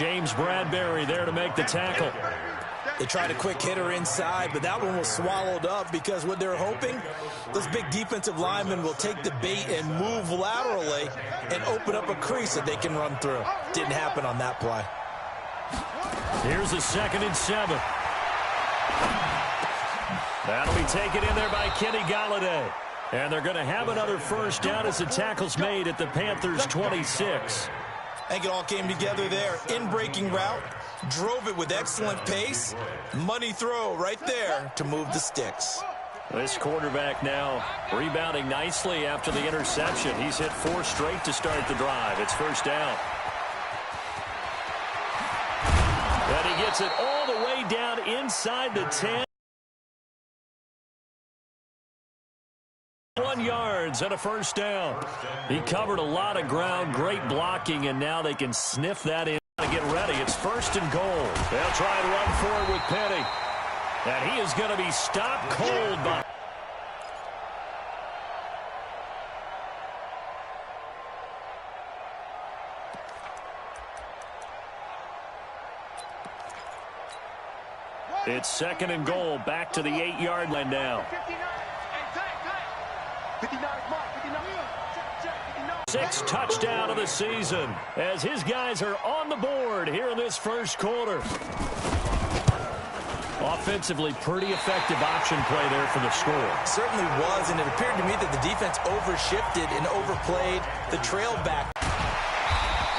James Bradbury there to make the tackle. They tried a quick hitter inside, but that one was swallowed up because what they're hoping, those big defensive linemen will take the bait and move laterally and open up a crease that they can run through. Didn't happen on that play. Here's a 2nd and 7. That'll be taken in there by Kenny Galladay. And they're going to have another first down as the tackle's made at the Panthers' 26. I think it all came together there. In-breaking route, drove it with excellent pace. Money throw right there to move the sticks. This quarterback now rebounding nicely after the interception. He's hit 4 straight to start the drive. It's first down. And he gets it all the way down inside the 10. 1 yards and a first down. He covered a lot of ground, great blocking, and now they can sniff that in to get ready. It's 1st and goal. They'll try and run forward with Penny. And he is going to be stopped cold by... It's 2nd and goal, back to the 8-yard line now. 6th touchdown of the season as his guys are on the board here in this first quarter. Offensively, pretty effective option play there for the score. Certainly was, and it appeared to me that the defense overshifted and overplayed the trail back.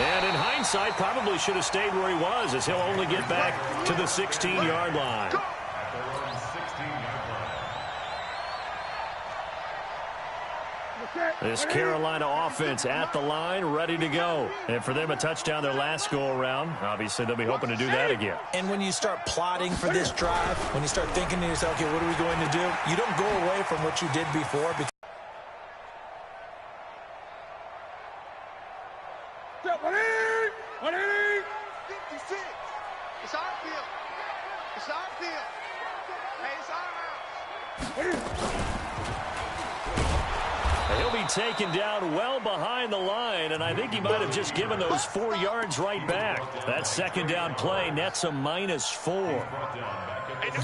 And in hindsight, probably should have stayed where he was as he'll only get back to the 16-yard line. This Carolina offense at the line, ready to go. And for them, a touchdown their last go-around. Obviously, they'll be hoping to do that again. And when you start plotting for this drive, when you start thinking to yourself, okay, what are we going to do? You don't go away from what you did before. Because It's our field. It's our field. Hey, it's our house. He'll be taken down well behind the line, and I think he might have just given those 4 yards right back. That 2nd down play nets a -4.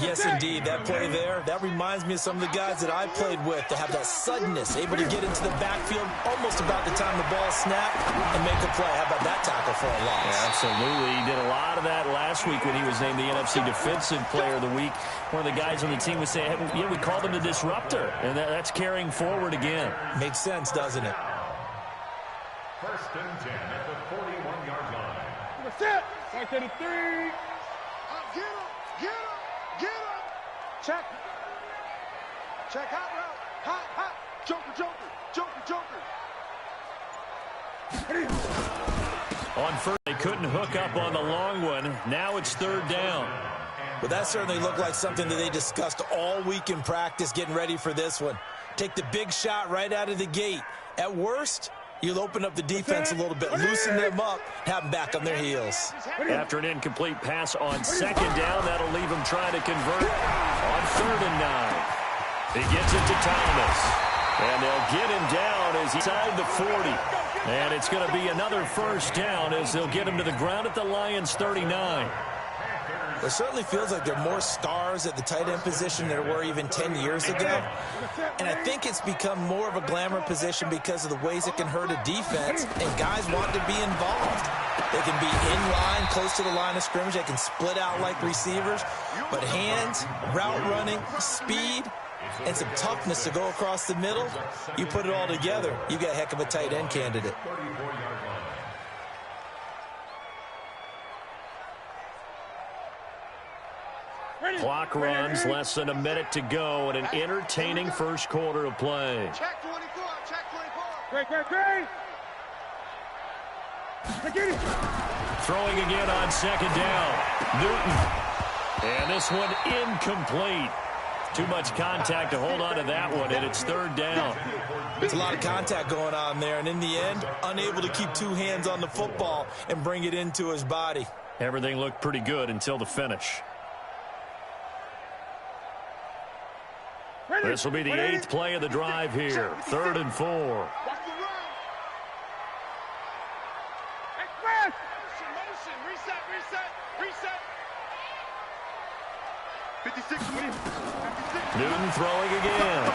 yes, indeed, that play there, that reminds me of some of the guys that I played with to have that suddenness, able to get into the backfield almost about the time the ball snapped and make a play. How about that tackle for a loss? Yeah, absolutely. He did a lot of that last week when he was named the NFC Defensive Player of the Week. One of the guys on the team was saying, hey, yeah, we called him the disruptor, and that's carrying forward again. Makes sense, doesn't it? 1st and 10 at the 41-yard line. Set. 2nd and 3. Get him. Get him. Get him. Check. Check hot route. Hot, hot. Joker, joker. Joker, joker. On first, they couldn't hook up on the long one. Now it's 3rd down. But that certainly looked like something that they discussed all week in practice, getting ready for this one. Take the big shot right out of the gate. At worst, you'll open up the defense a little bit, loosen them up, have them back on their heels. After an incomplete pass on 2nd down, that'll leave him trying to convert on 3rd and 9. He gets it to Thomas. And they'll get him down as he's inside the 40. And it's going to be another first down as they'll get him to the ground at the Lions' 39. It certainly feels like there are more stars at the tight end position than there were even 10 years ago. And I think it's become more of a glamour position because of the ways it can hurt a defense, and guys want to be involved. They can be in line, close to the line of scrimmage. They can split out like receivers. But hands, route running, speed, and some toughness to go across the middle, you put it all together, you got a heck of a tight end candidate. Clock runs, less than a minute to go, and an entertaining first quarter of play. Check 24. Check 24. Great. Throwing again on 2nd down. Newton. And this one incomplete. Too much contact to hold on to that one, and it's 3rd down. It's a lot of contact going on there, and in the end, unable to keep 2 hands on the football and bring it into his body. Everything looked pretty good until the finish. This will be the 8th play of the drive here. 3rd and 4. Motion, reset, Reset. 56. Newton throwing again.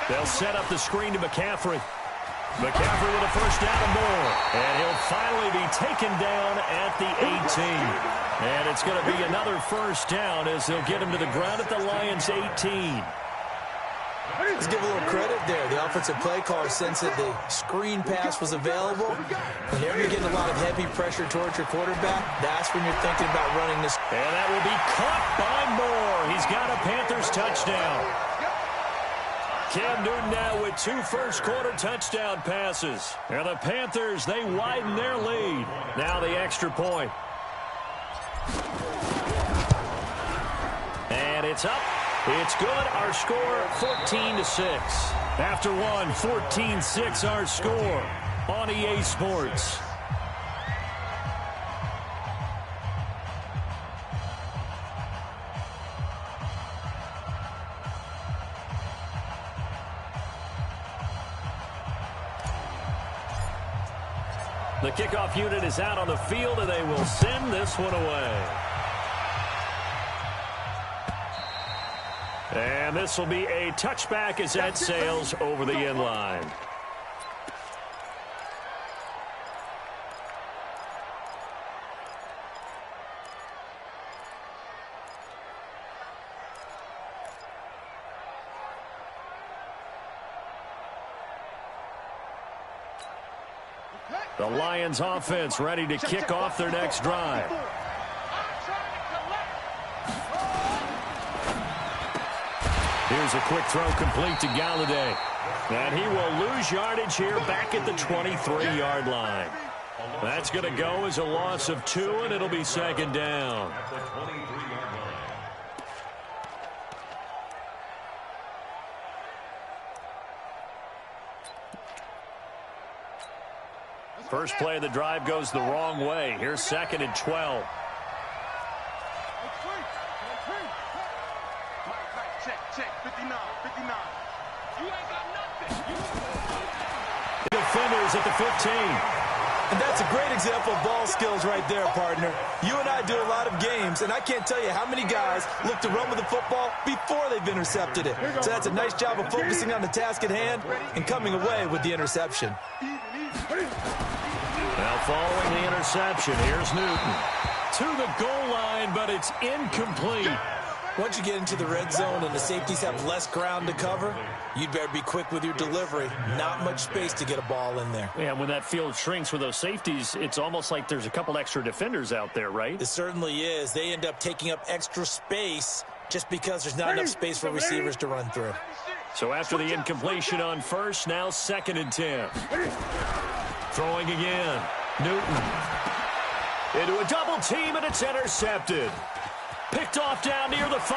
They'll set up the screen to McCaffrey. McCaffrey with a first down and more. And he'll finally be taken down at the 18. And it's going to be another first down as they'll get him to the ground at the Lions' 18. Let's give a little credit there. The offensive play caller sensed that the screen pass was available. Whenever you're getting a lot of heavy pressure towards your quarterback, that's when you're thinking about running this. And that will be caught by Moore. He's got a Panthers touchdown. Cam Newton now with 2 first-quarter touchdown passes. And the Panthers, they widen their lead. Now the extra point. And it's up. It's good. Our score, 14-6. After one, 14-6 our score on EA Sports. The kickoff unit is out on the field, and they will send this one away. And this will be a touchback as that sails over the end line. The Lions offense ready to kick off their next drive. Here's a quick throw complete to Galladay. And he will lose yardage here back at the 23-yard line. That's going to go as a loss of 2, and it'll be second down. First play of the drive goes the wrong way. Here's 2nd and 12. Check, 59. You ain't got nothing. Defenders at the 15. And that's a great example of ball skills right there, partner. You and I do a lot of games, and I can't tell you how many guys look to run with the football before they've intercepted it. So that's a nice job of focusing on the task at hand and coming away with the interception. Now following the interception, here's Newton. To the goal line, but it's incomplete. Once you get into the red zone and the safeties have less ground to cover, you'd better be quick with your delivery. Not much space to get a ball in there. Yeah, when that field shrinks with those safeties, it's almost like there's a couple extra defenders out there, right? It certainly is. They end up taking up extra space just because there's not enough space for receivers to run through. So after the incompletion on first, now 2nd and 10. Throwing again. Newton. Into a double team, and it's intercepted. Picked off down near the 5.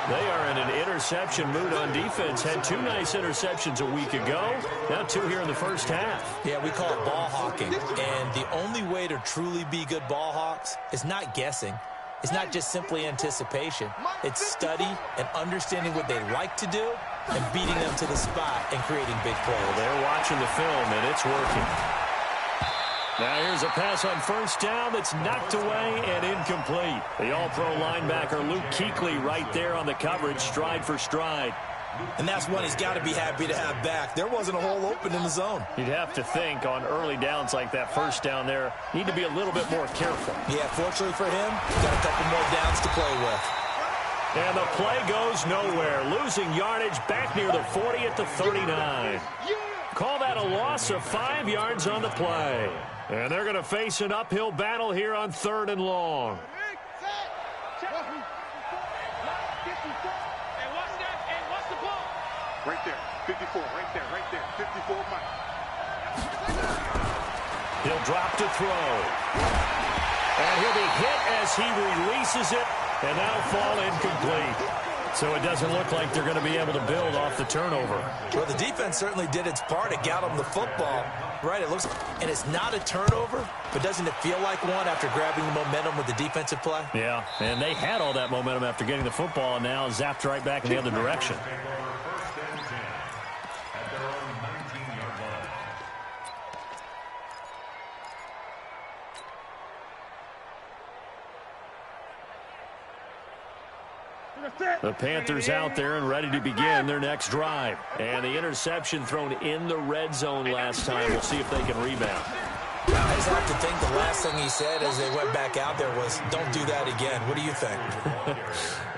They are in an interception mood on defense. Had 2 nice interceptions a week ago. Now 2 here in the first half. Yeah, we call it ball hawking. And the only way to truly be good ball hawks is not guessing. It's not just simply anticipation. It's study and understanding what they like to do and beating them to the spot and creating big plays. Well, they're watching the film, and it's working. Now here's a pass on first down that's knocked away and incomplete. The all-pro linebacker Luke Kuechly right there on the coverage, stride for stride. And that's one he's got to be happy to have back. There wasn't a hole open in the zone. You'd have to think on early downs like that first down there, need to be a little bit more careful. Yeah, fortunately for him, got a couple more downs to play with. And the play goes nowhere. Losing yardage back near the 40 at the 39. Call that a loss of 5 yards on the play. And they're going to face an uphill battle here on 3rd and long. Right there, 54, right there, 54 Mike. He'll drop to throw. And he'll be hit as he releases it, and that'll fall incomplete. So it doesn't look like they're going to be able to build off the turnover. Well, the defense certainly did its part. It got them the football. Right, it looks, and it's not a turnover, but doesn't it feel like one after grabbing the momentum with the defensive play? Yeah, and they had all that momentum after getting the football, and now zapped right back in the other direction. The Panthers out there and ready to begin their next drive. And the interception thrown in the red zone last time. We'll see if they can rebound. I just have to think the last thing he said as they went back out there was, don't do that again. What do you think?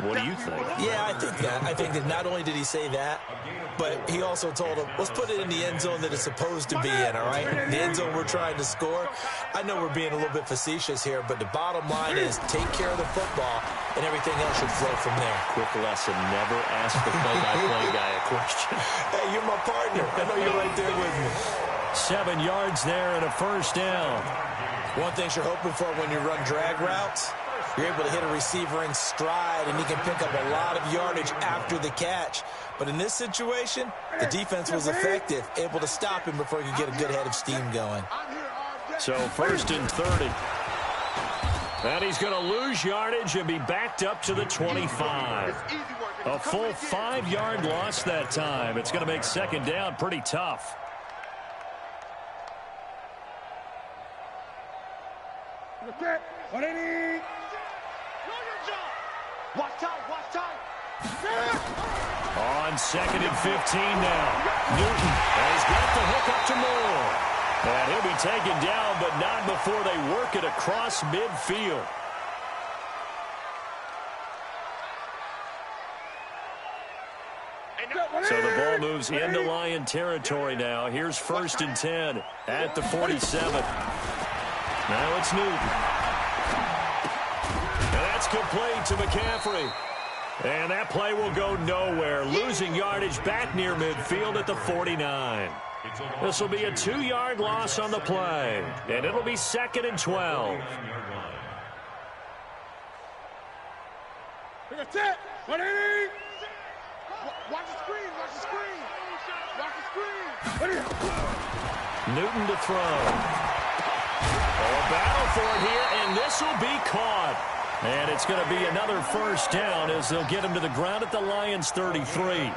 What do you think? Yeah, I think that. I think that not only did he say that, but he also told him, let's put it in the end zone that it's supposed to be in, all right? The end zone we're trying to score. I know we're being a little bit facetious here, but the bottom line is take care of the football, and everything else should flow from there. Quick lesson, never ask the play-by-play guy a question. Hey, you're my partner. I know you're right there with me. 7 yards there and a first down. One thing you're hoping for when you run drag routes, you're able to hit a receiver in stride, and he can pick up a lot of yardage after the catch. But in this situation, the defense was effective, able to stop him before he could get a good head of steam going. So 1st and 30. And he's going to lose yardage and be backed up to the 25. A full 5-yard loss that time. It's going to make 2nd down pretty tough. On 2nd and 15 now. Newton has got the hook up to Moore. And he'll be taken down, but not before they work it across midfield. So the ball moves into Lion territory now. Here's 1st and 10 at the 47. Now it's Newton. And that's complete to McCaffrey. And that play will go nowhere. Losing yardage back near midfield at the 49. This will be a 2-yard loss on the play. And it'll be 2nd and 12. Watch the screen. Watch the screen. Watch the screen. Newton to throw. Oh, a battle for it here, and this will be caught. And it's going to be another first down as they'll get him to the ground at the Lions' 33.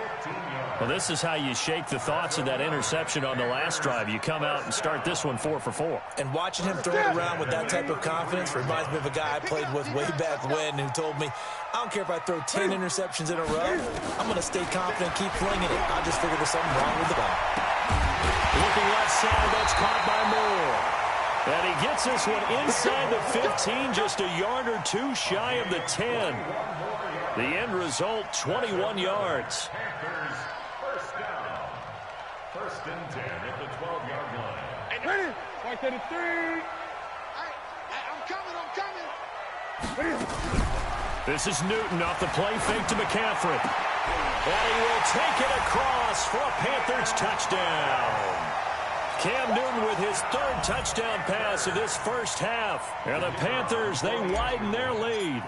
Well, this is how you shake the thoughts of that interception on the last drive. You come out and start this one 4 for 4. And watching him throw it around with that type of confidence reminds me of a guy I played with way back when who told me, I don't care if I throw 10 interceptions in a row, I'm going to stay confident, keep flinging it. I just figured there's something wrong with the ball. Looking left side, that's caught by Moore. And he gets this one inside the 15, just a yard or two shy of the 10. The end result, 21 yards. Panthers, first down. 1st and 10 at the 12-yard line. Ready? 133. I'm coming. This is Newton off the play fake to McCaffrey. And he will take it across for a Panthers touchdown. Cam Newton with his 3rd touchdown pass of this first half. And the Panthers, they widen their lead.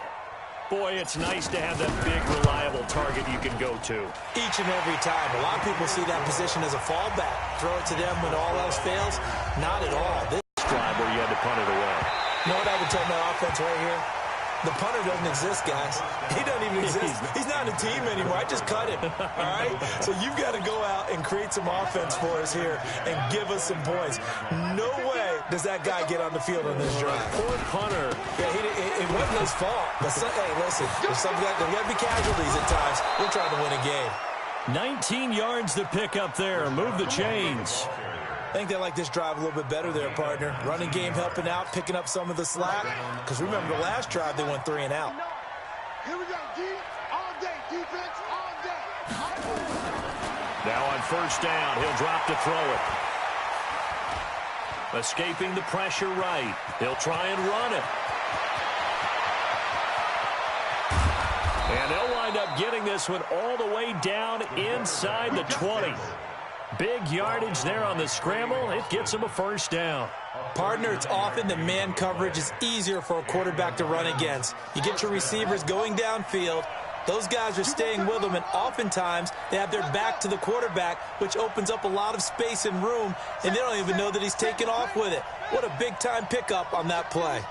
Boy, it's nice to have that big, reliable target you can go to. Each and every time. A lot of people see that position as a fallback. Throw it to them when all else fails. Not at all. This Drive where you had to punt it away. You know what I would tell my offense right here? The punter doesn't exist, guys. He doesn't even exist. He's not a team anymore. I just cut him, all right? So you've got to go out and create some offense for us here and give us some points. No way does that guy get on the field on this drive. Poor punter. Yeah, it wasn't his fault. But hey, listen, there's got to be casualties at times. We're trying to win a game. 19 yards to pick up there. Move the chains. I think they like this drive a little bit better there, partner. Running game helping out, picking up some of the slack. Because remember, the last drive, they went 3 and out. Here we go, D. All day. Defense, all day. Now on 1st down, he'll drop to throw it. Escaping the pressure right. He'll try and run it. And they'll wind up getting this one all the way down inside the 20. Big yardage there on the scramble. It gets him a first down. Partner, it's often that man coverage is easier for a quarterback to run against. You get your receivers going downfield. Those guys are staying with them, and oftentimes they have their back to the quarterback, which opens up a lot of space and room, and they don't even know that he's taking off with it. What a big-time pickup on that play.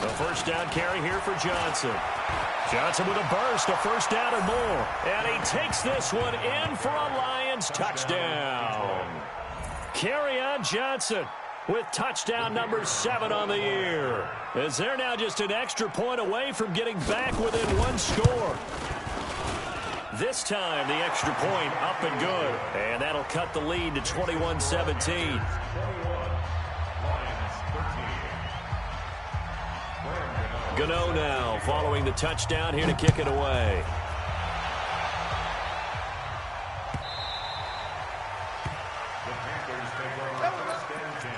The first down carry here for Johnson. Johnson with a burst, a first down or more. And he takes this one in for a Lions touchdown. Carry on Johnson. with touchdown number 7 on the year. As they're now just an extra point away from getting back within 1 score. This time, the extra point up and good. And that'll cut the lead to 21-17. Gano now following the touchdown here to kick it away. The Panthers take over first and 10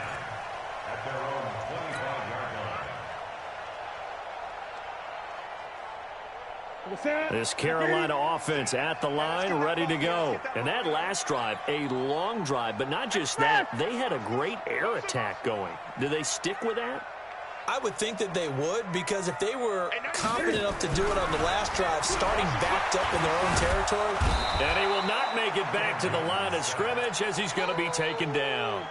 at their own 25-yard line. This Carolina offense at the line, ready to go. And that last drive, a long drive, but not just that, they had a great air attack going. Do they stick with that? I would think that they would, because if they were confident enough to do it on the last drive, starting backed up in their own territory. And he will not make it back to the line of scrimmage as he's going to be taken down.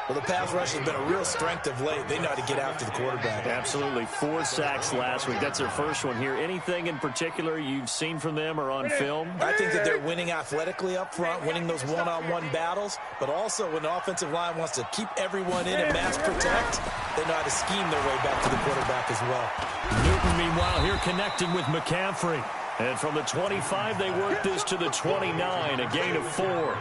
Well, the pass rush has been a real strength of late. They know how to get after the quarterback. Absolutely. 4 sacks last week. That's their first one here. Anything in particular you've seen from them or on film? I think that they're winning athletically up front, winning those one-on-one battles, but also when the offensive line wants to keep everyone in and mass protect, they know how to scheme their way back to the quarterback as well. Newton, meanwhile, here connecting with McCaffrey. And from the 25, they work this to the 29, a gain of 4.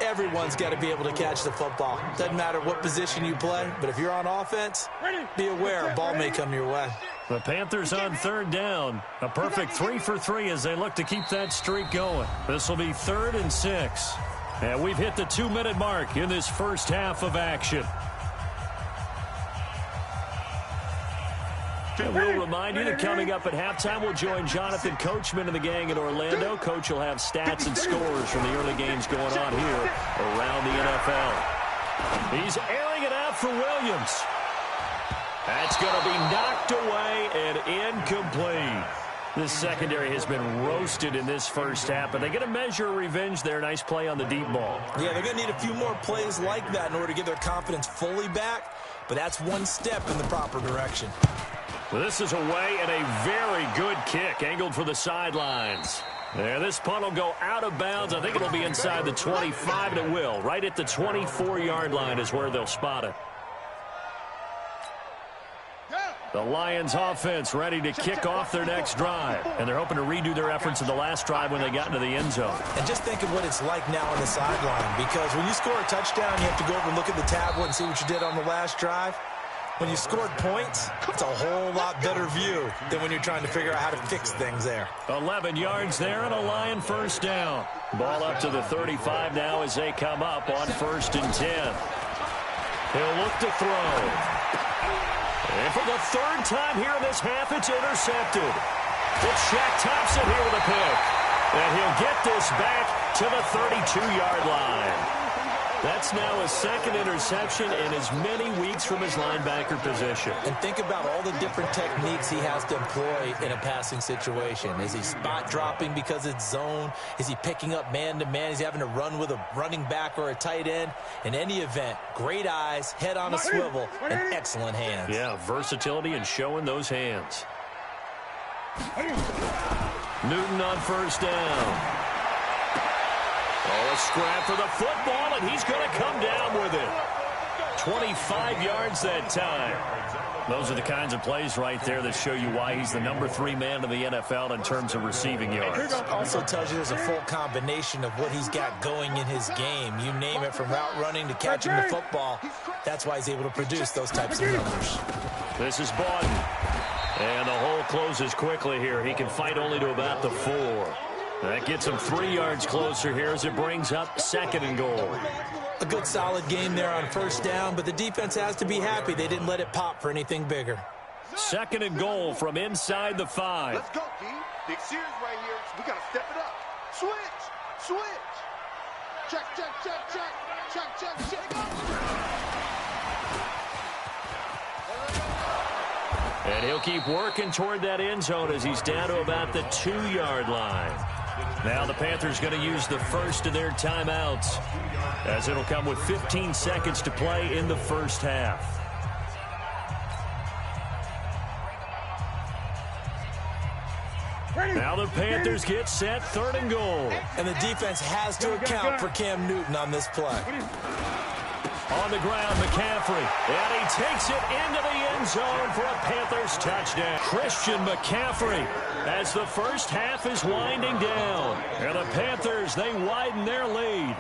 Everyone's got to be able to catch the football. Doesn't matter what position you play, but if you're on offense, be aware a ball may come your way. The Panthers on 3rd down. A perfect 3 for 3 as they look to keep that streak going. This will be 3rd and 6. And we've hit the 2-minute mark in this first half of action. And we'll remind you that coming up at halftime, we'll join Jonathan Coachman and the gang in Orlando. Coach will have stats and scores from the early games going on here around the NFL. He's airing it out for Williams. That's going to be knocked away and incomplete. This secondary has been roasted in this first half, but they get a measure of revenge there. Nice play on the deep ball. Yeah, they're going to need a few more plays like that in order to get their confidence fully back, but that's one step in the proper direction. Well, this is away and a very good kick angled for the sidelines. There, this punt will go out of bounds. I think it'll be inside the 25, and it will. Right at the 24-yard line is where they'll spot it. The Lions offense ready to kick off their next drive. And they're hoping to redo their efforts in the last drive when they got into the end zone. And just think of what it's like now on the sideline, because when you score a touchdown, you have to go over and look at the tablet and see what you did on the last drive. When you scored points, it's a whole lot better view than when you're trying to figure out how to fix things there. 11 yards there and a Lion first down. Ball up to the 35 now as they come up on 1st and 10. He'll look to throw. And for the 3rd time here in this half, it's intercepted. It's Shaq Thompson here with a pick. And he'll get this back to the 32-yard line. That's now his 2nd interception in as many weeks from his linebacker position. And think about all the different techniques he has to employ in a passing situation. Is he spot dropping because it's zone? Is he picking up man-to-man? Is he having to run with a running back or a tight end? In any event, great eyes, head on a swivel, and excellent hands. Yeah, versatility and showing those hands. Newton on 1st down. Oh, a scrap for the football, and he's going to come down with it. 25 yards that time. Those are the kinds of plays right there that show you why he's the number 3 man in the NFL in terms of receiving yards. Also tells you there's a full combination of what he's got going in his game. You name it, from route running to catching the football. That's why he's able to produce those types of numbers. This is Bawden. And the hole closes quickly here. He can fight only to about the 4. That gets him 3 yards closer here as it brings up 2nd and goal. A good solid game there on 1st down, but the defense has to be happy they didn't let it pop for anything bigger. 2nd and goal from inside the 5. Let's go, D. Big series right here. We got to step it up. Switch. Check. And he'll keep working toward that end zone as he's down to about the 2-yard line. Now the Panthers going to use the first of their timeouts, as it'll come with 15 seconds to play in the first half. Now the Panthers get set, 3rd and goal. And the defense has to account for Cam Newton on this play. On the ground, McCaffrey. And he takes it into the end zone for a Panthers touchdown. Christian McCaffrey as the first half is winding down. And the Panthers, they widen their lead.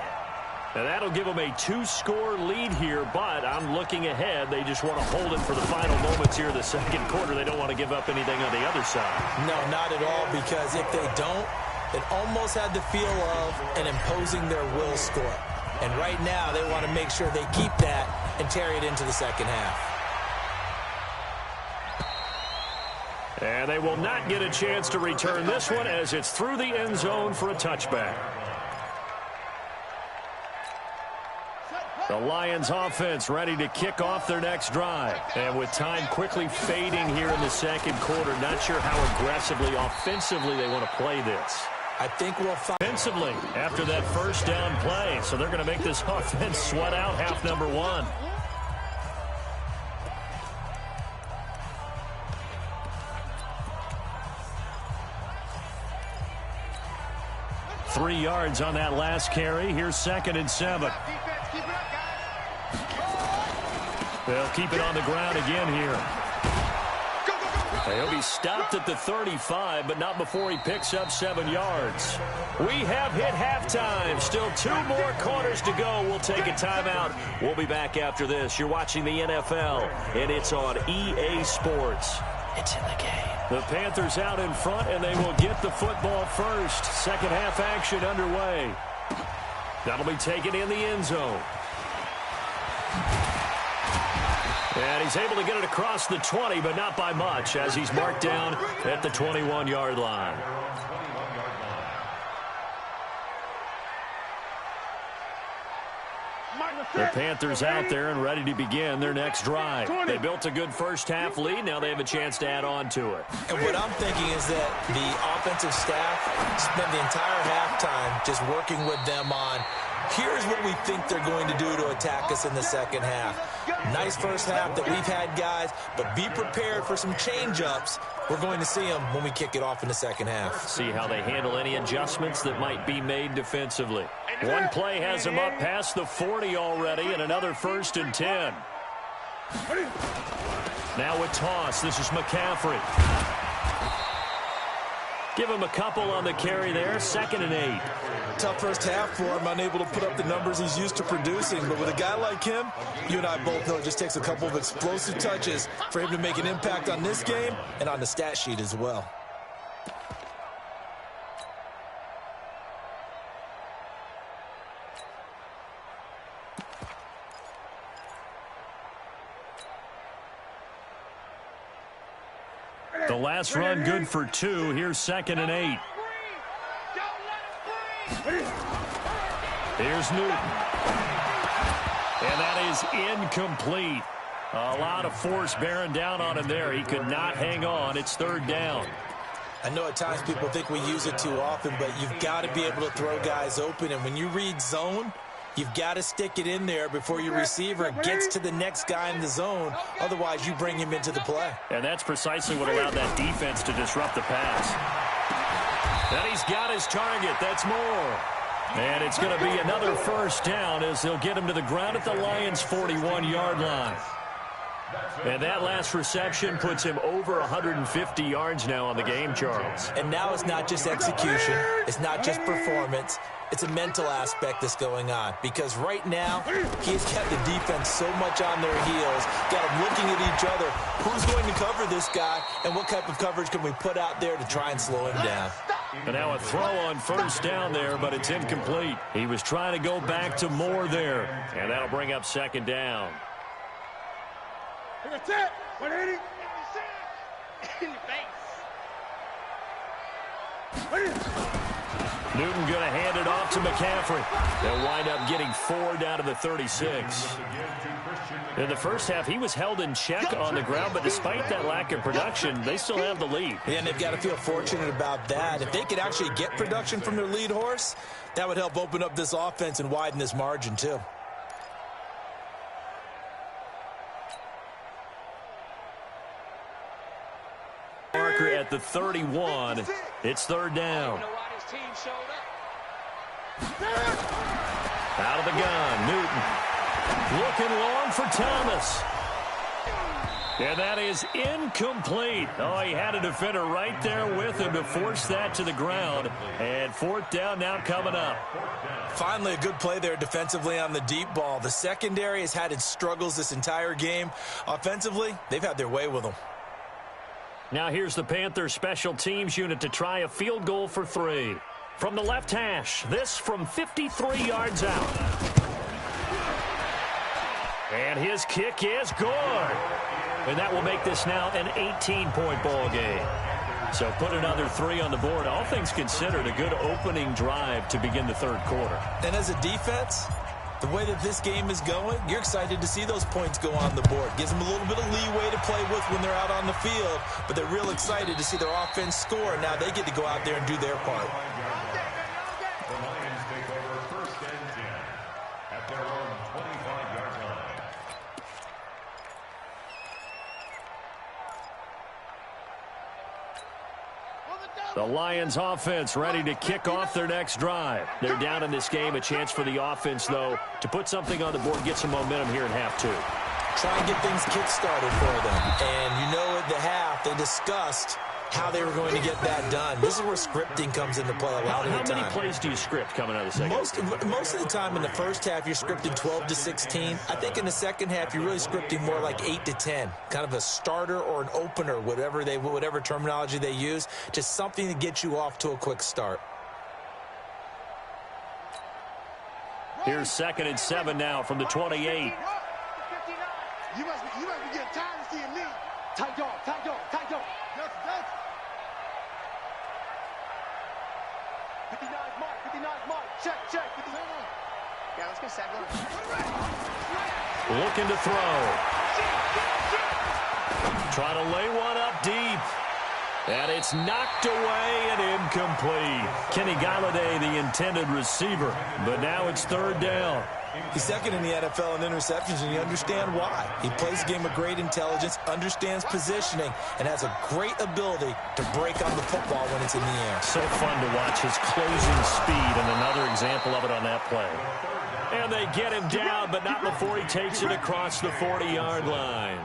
And that'll give them a 2-score lead here, but I'm looking ahead. They just want to hold it for the final moments here in the second quarter. They don't want to give up anything on the other side. No, not at all, because if they don't, it almost had the feel of an imposing their will score. And right now, they want to make sure they keep that and carry it into the second half. And they will not get a chance to return this one as it's through the end zone for a touchback. The Lions offense ready to kick off their next drive. And with time quickly fading here in the second quarter, not sure how aggressively, offensively they want to play this. I think we'll find Offensively after that first down play. So they're going to make this offense sweat out half number one. Three yards on that last carry. Here's 2nd and 7. They'll keep it on the ground again here. He'll be stopped at the 35, but not before he picks up 7 yards. We have hit halftime. Still 2 more quarters to go. We'll take a timeout. We'll be back after this. You're watching the NFL, and it's on EA Sports. It's in the game. The Panthers out in front, and they will get the football first. Second half action underway. That'll be taken in the end zone. And he's able to get it across the 20, but not by much, as he's marked down at the 21-yard line. The Panthers out there and ready to begin their next drive. They built a good first half lead. Now they have a chance to add on to it. And what I'm thinking is that the offensive staff spent the entire halftime just working with them on, here's what we think they're going to do to attack us in the second half. Nice first half that we've had, guys, but be prepared for some change-ups. We're going to see them when we kick it off in the second half. See how they handle any adjustments that might be made defensively. One play has them up past the 40 already, and another 1st and 10. Now a toss. This is McCaffrey. Give him a couple on the carry there. 2nd and 8. Tough first half for him, unable to put up the numbers he's used to producing. But with a guy like him, you and I both know it just takes a couple of explosive touches for him to make an impact on this game and on the stat sheet as well. The last run good for 2. Here's 2nd and 8. Here's Newton. And that is incomplete. A lot of force bearing down on him there. He could not hang on. It's 3rd down. I know at times people think we use it too often, but you've got to be able to throw guys open. And when you read zone, you've got to stick it in there before your receiver gets to the next guy in the zone. Otherwise, you bring him into the play. And that's precisely what allowed that defense to disrupt the pass. And he's got his target. That's more. And it's going to be another 1st down as they'll get him to the ground at the Lions' 41-yard line. And that last reception puts him over 150 yards now on the game, Charles. And now it's not just execution. It's not just performance. It's a mental aspect that's going on. Because right now, he's kept the defense so much on their heels, got them looking at each other. Who's going to cover this guy, and what type of coverage can we put out there to try and slow him down? And now a throw on 1st down there, but it's incomplete. He was trying to go back to Moore there. And that'll bring up 2nd down. That's it. 180. In your face. Newton going to hand it off to McCaffrey. They'll wind up getting 4 down to the 36. In the first half, he was held in check on the ground, but despite that lack of production, they still have the lead. Yeah, and they've got to feel fortunate about that. If they could actually get production from their lead horse, that would help open up this offense and widen this margin too. Marker at the 31. It's 3rd down. Out of the gun, Newton. Looking long for Thomas. And that is incomplete. Oh, he had a defender right there with him to force that to the ground. And fourth down now coming up. Finally, a good play there defensively on the deep ball. The secondary has had its struggles this entire game. Offensively, they've had their way with them. Now here's the Panthers special teams unit to try a field goal for 3. From the left hash, this from 53 yards out. And his kick is good. And that will make this now an 18-point ball game. So put another 3 on the board. All things considered, a good opening drive to begin the third quarter. And as a defense, the way that this game is going, you're excited to see those points go on the board. Gives them a little bit of leeway to play with when they're out on the field, but they're real excited to see their offense score. Now they get to go out there and do their part. The Lions take over first and 10 at their own 25-yard line. The Lions offense ready to kick off their next drive. They're down in this game. A chance for the offense, though, to put something on the board, get some momentum here in half 2. Try and get things kick-started for them. And you know at the half, they discussed how they were going to get that done. This is where scripting comes into play a lot of the time. How many plays do you script coming out of the second? Most of the time in the first half, you're scripting 12 to 16. I think in the second half, you're really scripting more like 8 to 10. Kind of a starter or an opener, whatever terminology they use. Just something to get you off to a quick start. Here's 2nd and 7 now from the 28. You must be getting tired of seeing me. Tight dog, tight dog, tight dog. That's 59 mark, check, 59. Yeah, let's go 7. Looking to throw. Trying to lay one up deep. And it's knocked away and incomplete. Kenny Galladay, the intended receiver. But now it's 3rd down. He's second in the NFL in interceptions, and you understand why. He plays a game of great intelligence, understands positioning, and has a great ability to break on the football when it's in the air. So fun to watch his closing speed, and another example of it on that play. And they get him down, but not before he takes it across the 40-yard line.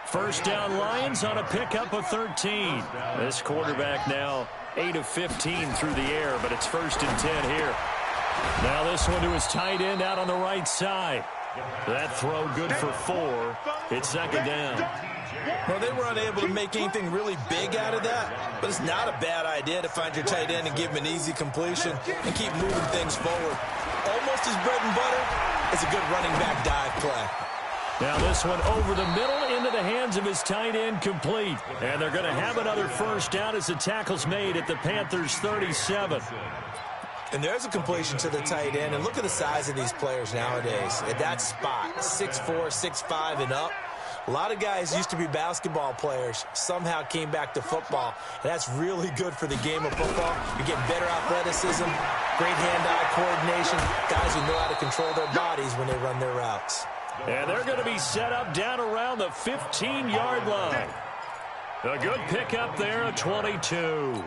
First down Lions on a pickup of 13. This quarterback now 8 of 15 through the air, but it's 1st and 10 here. Now this one to his tight end out on the right side. That throw good for 4. It's 2nd down. Well, they were unable to make anything really big out of that, but it's not a bad idea to find your tight end and give him an easy completion and keep moving things forward. Almost his bread and butter is a good running back dive play. Now this one over the middle into the hands of his tight end, complete. And they're going to have another first down as the tackle's made at the Panthers' 37. And there's a completion to the tight end. And look at the size of these players nowadays. At that spot, 6'4", 6'5", and up. A lot of guys used to be basketball players, somehow came back to football. And that's really good for the game of football. You're getting better athleticism, great hand-eye coordination, guys who know how to control their bodies when they run their routes. And they're going to be set up down around the 15-yard line. A good pickup there, a 22.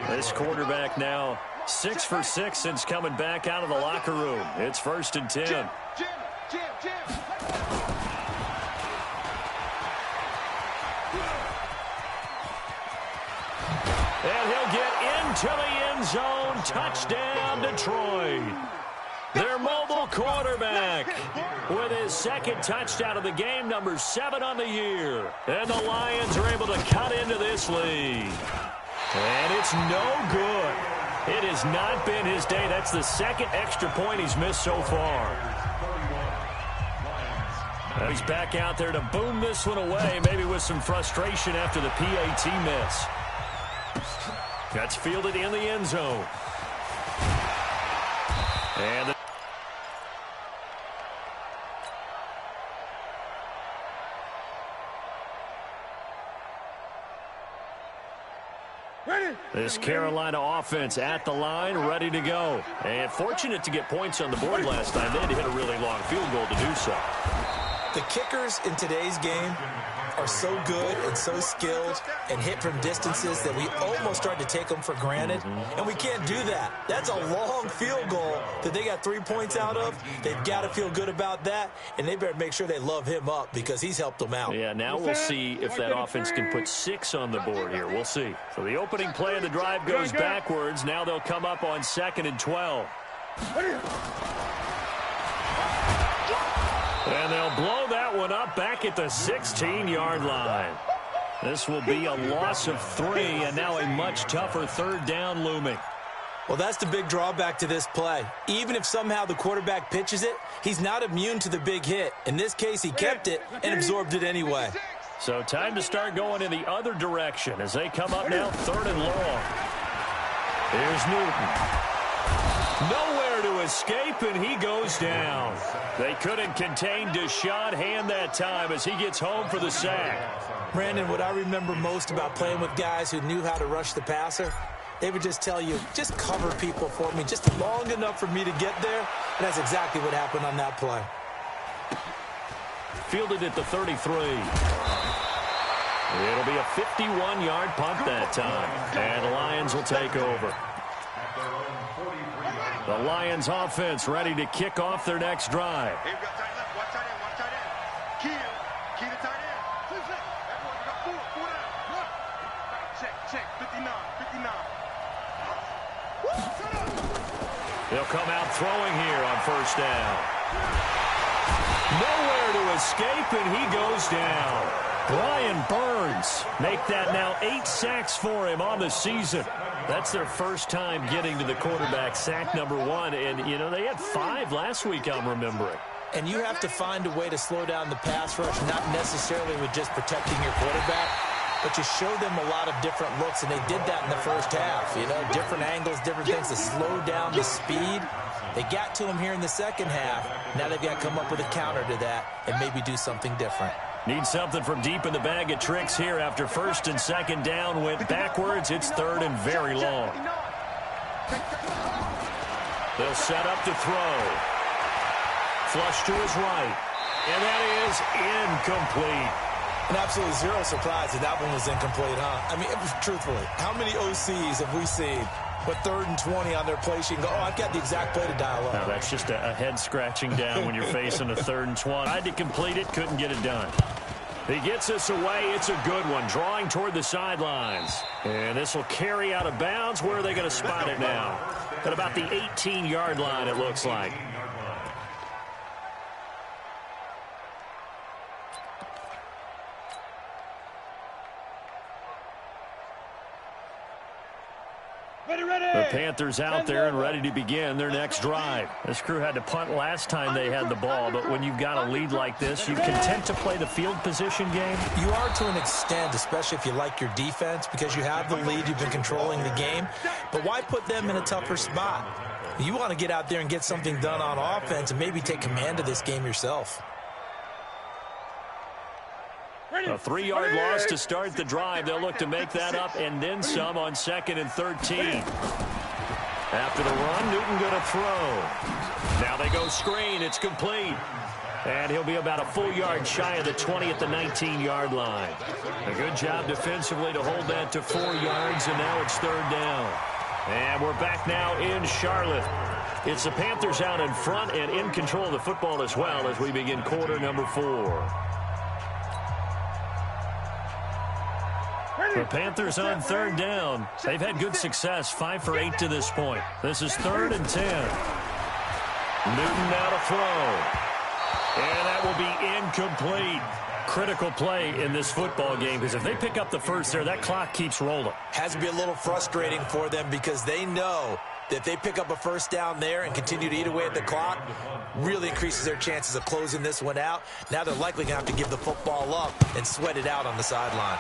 This quarterback now 6 for 6 since coming back out of the locker room. It's 1st and 10. Jim. And he'll get into the end zone. Touchdown, Detroit. Their mobile quarterback with his 2nd touchdown of the game, number 7 on the year. And the Lions are able to cut into this lead. And it's no good. It has not been his day. That's the 2nd extra point he's missed so far. And he's back out there to boom this one away, maybe with some frustration after the PAT miss. That's fielded in the end zone. And this Carolina offense at the line, ready to go. And fortunate to get points on the board last time. They had to hit a really long field goal to do so. The kickers in today's game are so good and so skilled and hit from distances that we almost start to take them for granted, and we can't do that. That's a long field goal that they got 3 points out of. They've got to feel good about that, and they better make sure they love him up because he's helped them out. Yeah, now we'll see if that offense can put 6 on the board here. We'll see. So the opening play of the drive goes backwards. Now they'll come up on 2nd and 12. And they'll blow that one up back at the 16-yard line. This will be a loss of 3, and now a much tougher 3rd down looming. Well, that's the big drawback to this play. Even if somehow the quarterback pitches it, he's not immune to the big hit. In this case, he kept it and absorbed it anyway. So time to start going in the other direction as they come up now 3rd and long. Here's Newton. Nowhere to escape, and he goes down. They couldn't contain Deshaun Hand that time as he gets home for the sack. Brandon, what I remember most about playing with guys who knew how to rush the passer, they would just tell you, just cover people for me, just long enough for me to get there. And that's exactly what happened on that play. Fielded at the 33. It'll be a 51-yard punt that time, and the Lions will take over. The Lions offense ready to kick off their next drive. Hey, we got tight left. Watch tight end. Watch tight end. Key to tight end. Everyone, we got four down. Check. 59. They'll come out throwing here on 1st down. Nowhere to escape, and he goes down. Brian Burns make that now 8 sacks for him on the season. That's their first time getting to the quarterback, sack number 1. And, you know, they had 5 last week, I'm remembering. And you have to find a way to slow down the pass rush, not necessarily with just protecting your quarterback, but you show them a lot of different looks, and they did that in the first half. You know, different angles, different things to slow down the speed. They got to him here in the second half. Now they've got to come up with a counter to that and maybe do something different. Need something from deep in the bag of tricks here after 1st and 2nd down went backwards. It's 3rd and very long. They'll set up to throw. Flush to his right. And that is incomplete. And absolutely zero surprise that one was incomplete, huh? I mean, truthfully, how many OCs have we seen with 3rd and 20 on their play sheet and go, oh, I've got the exact play to dial up? No, that's just a head scratching down when you're facing a 3rd and 20. Tried to complete it, couldn't get it done. He gets us away. It's a good one, drawing toward the sidelines. And this will carry out of bounds. Where are they going to spot it now? At about the 18-yard line, it looks like. The Panthers out there and ready to begin their next drive. This crew had to punt last time they had the ball, but when you've got a lead like this, you content to play the field position game? You are to an extent, especially if you like your defense, because you have the lead, you've been controlling the game. But why put them in a tougher spot? You want to get out there and get something done on offense and maybe take command of this game yourself. A 3-yard loss to start the drive. They'll look to make that up and then some on 2nd and 13. After the run, Newton going to throw. Now they go screen. It's complete. And he'll be about a full yard shy of the 20 at the 19-yard line. A good job defensively to hold that to 4 yards, and now it's 3rd down. And we're back now in Charlotte. It's the Panthers out in front and in control of the football as well as we begin quarter number 4. The Panthers on 3rd down. They've had good success, 5 for 8 to this point. This is 3rd and 10. Newton now to throw. And that will be incomplete. Critical play in this football game, because if they pick up the first there, that clock keeps rolling. Has to be a little frustrating for them because they know that if they pick up a first down there and continue to eat away at the clock, really increases their chances of closing this one out. Now they're likely going to have to give the football up and sweat it out on the sideline.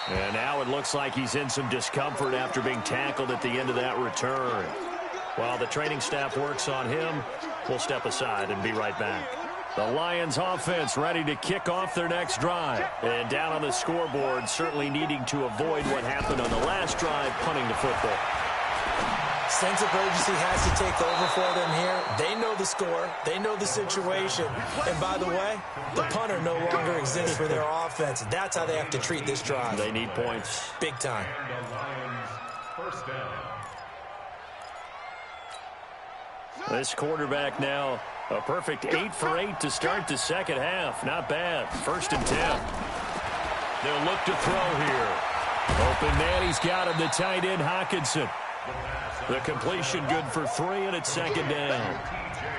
And now it looks like he's in some discomfort after being tackled at the end of that return. While the training staff works on him, we'll step aside and be right back. The Lions offense ready to kick off their next drive. And down on the scoreboard, certainly needing to avoid what happened on the last drive, punting the football. Sense of urgency has to take over for them here. They know the score. They know the situation. And by the way, the punter no longer exists for their offense. That's how they have to treat this drive. They need points. Big time. And the Lions first down. This quarterback now a perfect 8 for 8 to start the second half. Not bad. 1st and 10. They'll look to throw here. Open man, he's got him, the tight end Hawkinson. The completion good for 3, and it's 2nd down.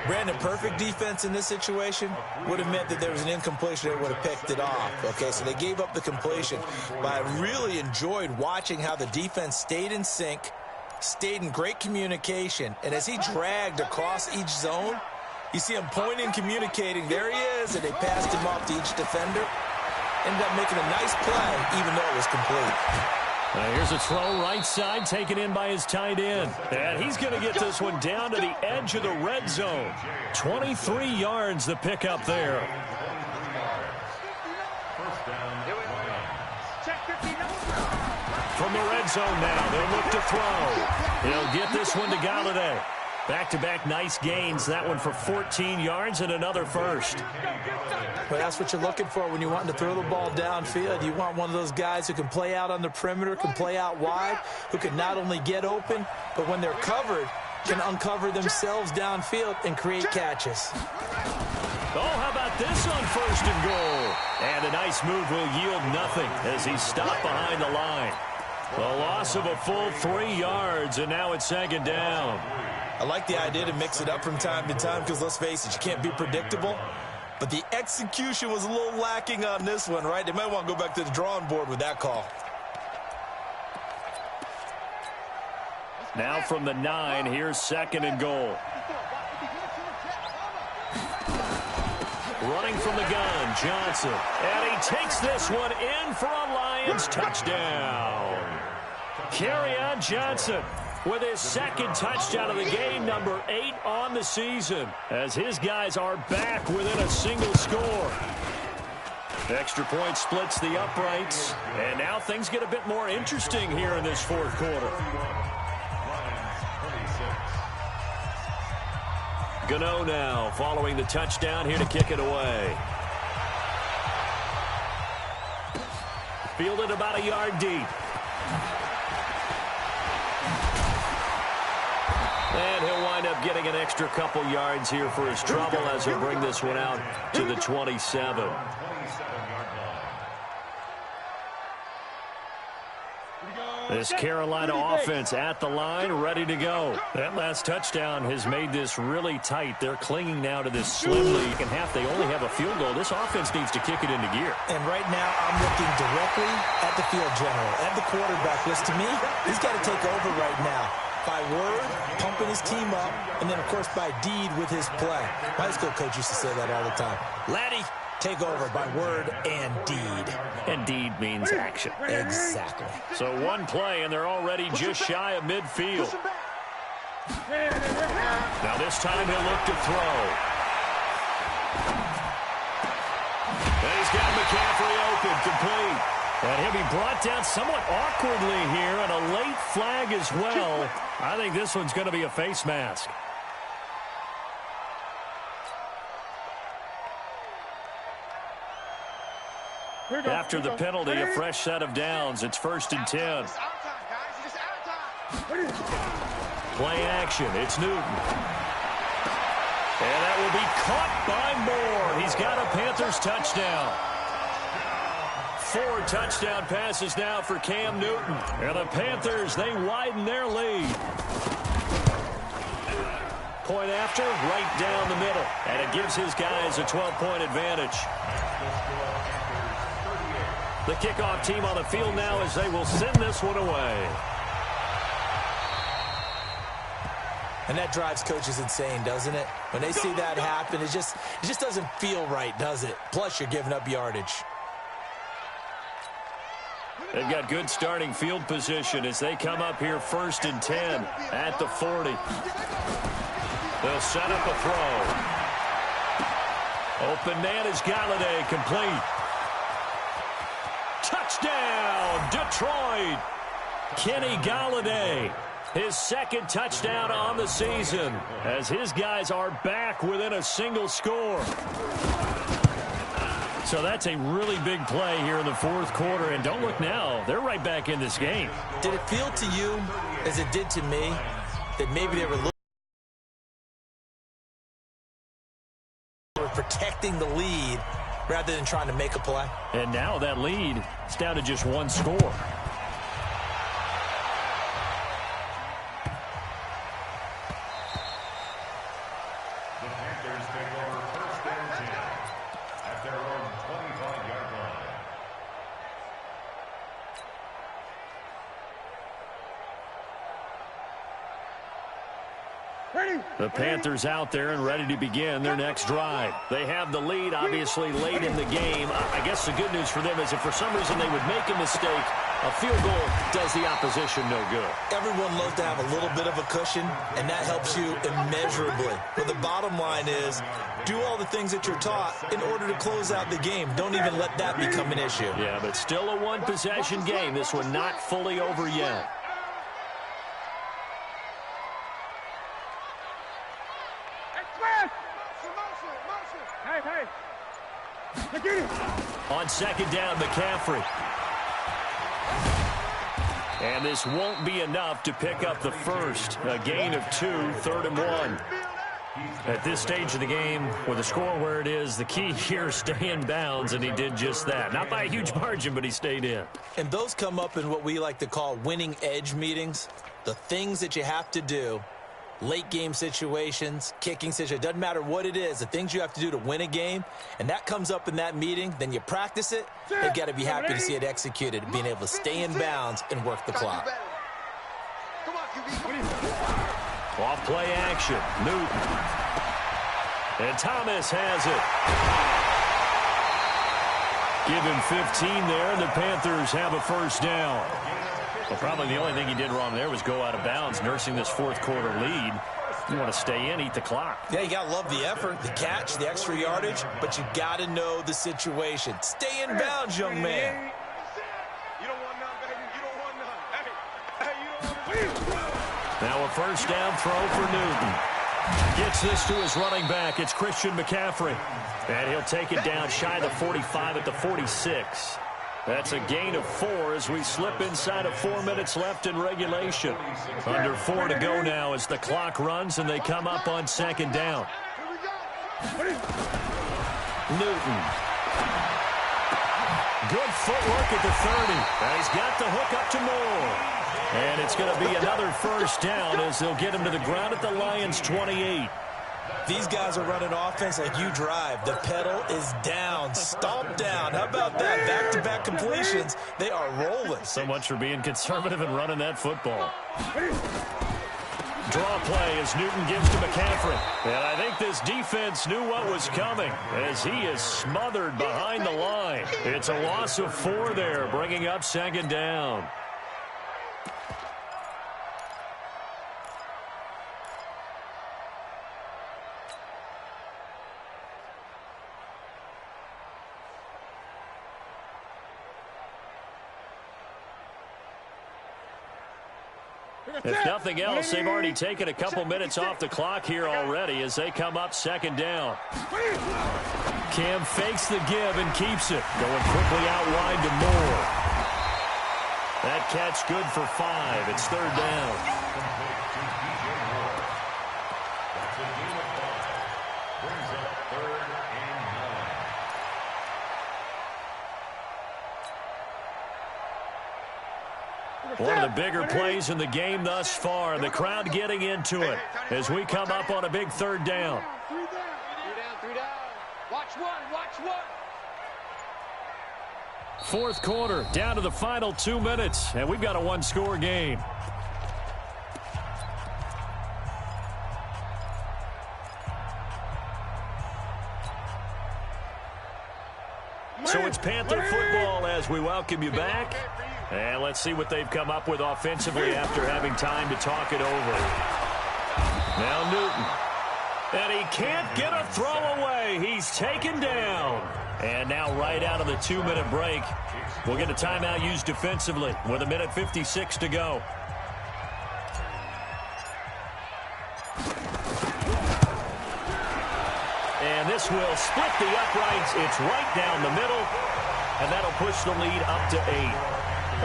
Brandon, perfect defense in this situation would have meant that there was an incompletion that would have picked it off. Okay, so they gave up the completion. But I really enjoyed watching how the defense stayed in sync, stayed in great communication, and as he dragged across each zone, you see him pointing, communicating. There he is, and they passed him off to each defender. Ended up making a nice play, even though it was complete. Here's a throw right side, taken in by his tight end. And he's going to get this one down to the edge of the red zone. 23 yards the pickup there. From the red zone now, they'll look to throw. He'll get this one to Galladay. Back-to-back nice gains. That one for 14 yards and another first. Well, that's what you're looking for when you want to throw the ball downfield. You want one of those guys who can play out on the perimeter, can play out wide, who can not only get open, but when they're covered, can uncover themselves downfield and create catches. Oh, how about this on 1st and goal? And a nice move will yield nothing as he's stopped behind the line. The loss of a full 3 yards, and now it's 2nd down. I like the idea to mix it up from time to time because, let's face it, you can't be predictable. But the execution was a little lacking on this one, right? They might want to go back to the drawing board with that call. Now from the 9, here's 2nd and goal. Running from the gun, Johnson. And he takes this one in for a Lions touchdown. Kerryon Johnson with his 2nd touchdown of the game, number 8 on the season, as his guys are back within a single score. Extra point splits the uprights, and now things get a bit more interesting here in this 4th quarter. Gano now following the touchdown here to kick it away. Fielded about a yard deep. And he'll wind up getting an extra couple yards here for his trouble as he'll bring this one out to the 27. This Carolina offense at the line, ready to go. That last touchdown has made this really tight. They're clinging now to this slim lead. In half, they only have a field goal. This offense needs to kick it into gear. And right now, I'm looking directly at the field general, at the quarterback. List to me, he's got to take over right now. By word, pumping his team up, and then, of course, by deed with his play. My high school coach used to say that all the time. Laddie, take over by word and deed. And deed means action. Exactly. So one play, and they're already just shy of midfield. Now this time he'll look to throw. And he's got McCaffrey open, complete. And he'll be brought down somewhat awkwardly here, and a late flag as well. I think this one's going to be a face mask. After the penalty, a fresh set of downs. It's 1st and 10. Play action. It's Newton. And that will be caught by Moore. He's got a Panthers touchdown. 4 touchdown passes now for Cam Newton. And the Panthers, they widen their lead. Point after, right down the middle. And it gives his guys a 12-point advantage. The kickoff team on the field now as they will send this one away. And that drives coaches insane, doesn't it? When they see that happen, it just doesn't feel right, does it? Plus, you're giving up yardage. They've got good starting field position as they come up here 1st and 10 at the 40. They'll set up a throw. Open man is Galladay, complete. Touchdown, Detroit. Kenny Galladay, his second touchdown on the season, as his guys are back within a single score. So that's a really big play here in the fourth quarter, and don't look now, they're right back in this game. Did it feel to you, as it did to me, that maybe they were protecting the lead rather than trying to make a play? And now that lead is down to just one score. The Panthers take over first and 10 at their own 25-yard line. The Panthers out there and ready to begin their next drive. They have the lead, obviously, late in the game. I guess the good news for them is if for some reason they would make a mistake, a field goal does the opposition no good. Everyone loves to have a little bit of a cushion, and that helps you immeasurably. But the bottom line is, do all the things that you're taught in order to close out the game. Don't even let that become an issue. Yeah, but still a one-possession game. This one not fully over yet. On second down, McCaffrey. And this won't be enough to pick up the first. A gain of 2, 3rd and 1. At this stage of the game, with the score where it is, the key here is stay in bounds, and he did just that. Not by a huge margin, but he stayed in. And those come up in what we like to call winning edge meetings. The things that you have to do. Late game situations, kicking situations, doesn't matter what it is, the things you have to do to win a game, and that comes up in that meeting, then you practice it, you've got to be happy to see it executed, being able to stay in bounds and work the clock. Off play action, Newton. And Thomas has it. Give him 15 there, and the Panthers have a first down. Well, probably the only thing he did wrong there was go out of bounds, nursing this fourth quarter lead. You want to stay in, eat the clock. Yeah, you got to love the effort, the catch, the extra yardage, but you got to know the situation. Stay in bounds, young man. You don't want none, baby. You don't want none. Hey, you don't want none. Now a first down throw for Newton. Gets this to his running back. It's Christian McCaffrey. And he'll take it down shy of the 45 at the 46. That's a gain of 4 as we slip inside of 4 minutes left in regulation. Under 4 to go now as the clock runs and they come up on second down. Newton. Good footwork at the 30. And he's got the hook up to Moore. And it's going to be another first down as they'll get him to the ground at the Lions' 28. These guys are running offense like you drive. The pedal is down, stomp down. How about that? Back-to-back completions. They are rolling. So much for being conservative and running that football. Draw play as Newton gives to McCaffrey. And I think this defense knew what was coming as he is smothered behind the line. It's a loss of 4 there, bringing up second down. If nothing else, they've already taken a couple minutes off the clock here already as they come up second down. Cam fakes the give and keeps it. Going quickly out wide to Moore. That catch good for 5. It's third down. One of the bigger plays in the game thus far. The crowd getting into it as we come up on a big third down. 3 down. Watch one. Fourth quarter, down to the final 2 minutes, and we've got a one-score game. So it's Panther football as we welcome you back. And let's see what they've come up with offensively after having time to talk it over. Now Newton. And he can't get a throw away. He's taken down. And now right out of the 2-minute break, we'll get a timeout used defensively with 1:56 to go. And this will split the uprights. It's right down the middle. And that'll push the lead up to 8.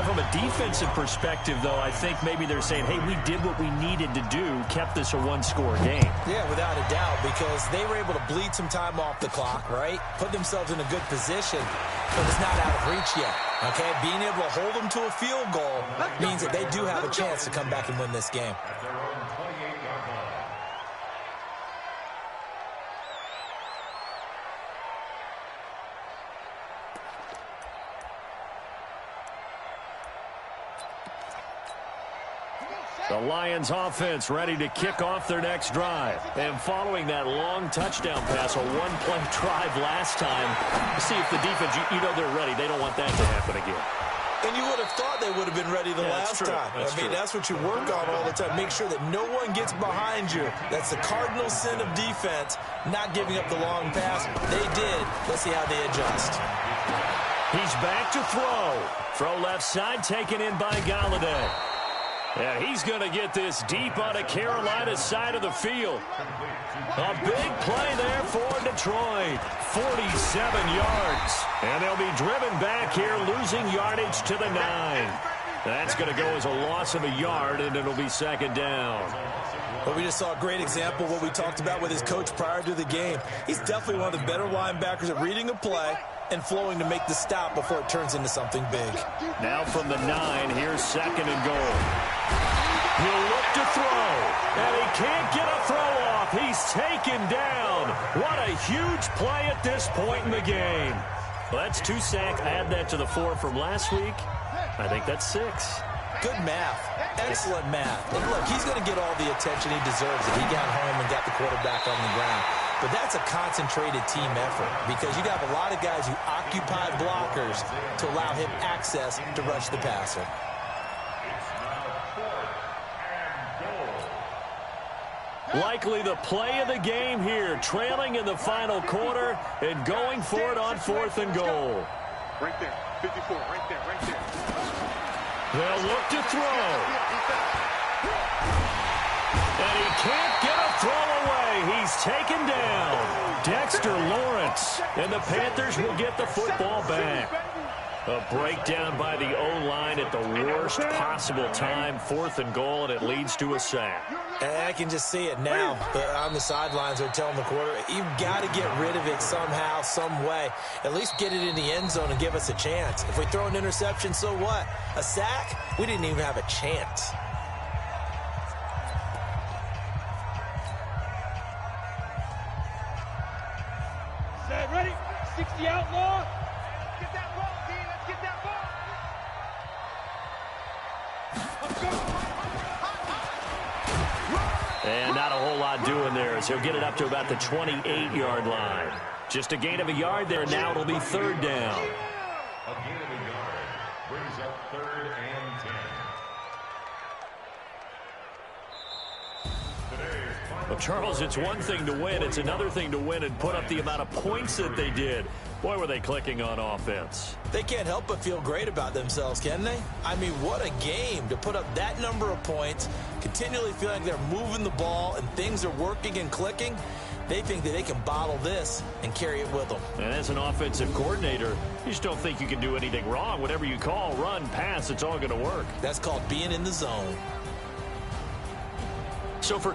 From a defensive perspective, though, I think maybe they're saying, hey, we did what we needed to do, kept this a one-score game. Yeah, without a doubt, because they were able to bleed some time off the clock, right? Put themselves in a good position, but it's not out of reach yet, okay? Being able to hold them to a field goal means that they do have a chance to come back and win this game. The Lions offense ready to kick off their next drive. And following that long touchdown pass, a one-play drive last time, see if the defense, you know they're ready. They don't want that to happen again. And you would have thought they would have been ready the last time. That's what you work on all the time. Make sure that no one gets behind you. That's the cardinal sin of defense, not giving up the long pass. They did. Let's see how they adjust. He's back to throw. Throw left side, taken in by Galladay. And he's going to get this deep on the Carolina side of the field. A big play there for Detroit. 47 yards. And they'll be driven back here, losing yardage to the 9. That's going to go as a loss of a yard, and it'll be second down. But we just saw a great example of what we talked about with his coach prior to the game. He's definitely one of the better linebackers at reading a play and flowing to make the stop before it turns into something big. Now from the 9, here's second and goal. He'll look to throw, and he can't get a throw off. He's taken down. What a huge play at this point in the game. Well, that's 2 sacks. Add that to the 4 from last week. I think that's 6. Good math. Excellent math. And look, he's going to get all the attention he deserves if he got home and got the quarterback on the ground. But that's a concentrated team effort because you got a lot of guys who occupy blockers to allow him access to rush the passer. Likely the play of the game here, trailing in the final quarter and going for it on 4th and goal. Right there, 54, right there. They'll look to throw. And he can't get a throw away. He's taken down. Dexter Lawrence. And the Panthers will get the football back. A breakdown by the O-line at the worst possible time. 4th and goal, and it leads to a sack. And I can just see it now. On the sidelines, they're telling the quarter, you've got to get rid of it somehow, some way. At least get it in the end zone and give us a chance. If we throw an interception, so what? A sack? We didn't even have a chance. Set, ready? 60 outlaw. Get that ball, D. Let's get that ball. Let's go. And not a whole lot doing there as he'll get it up to about the 28-yard line. Just a gain of a yard there. Now it'll be 3rd down. A gain of a yard brings up 3rd and 10. Well, Charles, it's one thing to win. It's another thing to win and put up the amount of points that they did. Boy, were they clicking on offense. They can't help but feel great about themselves, can they? I mean, what a game to put up that number of points, continually feeling like they're moving the ball and things are working and clicking. They think that they can bottle this and carry it with them. And as an offensive coordinator, you just don't think you can do anything wrong. Whatever you call, run, pass, it's all going to work. That's called being in the zone. So for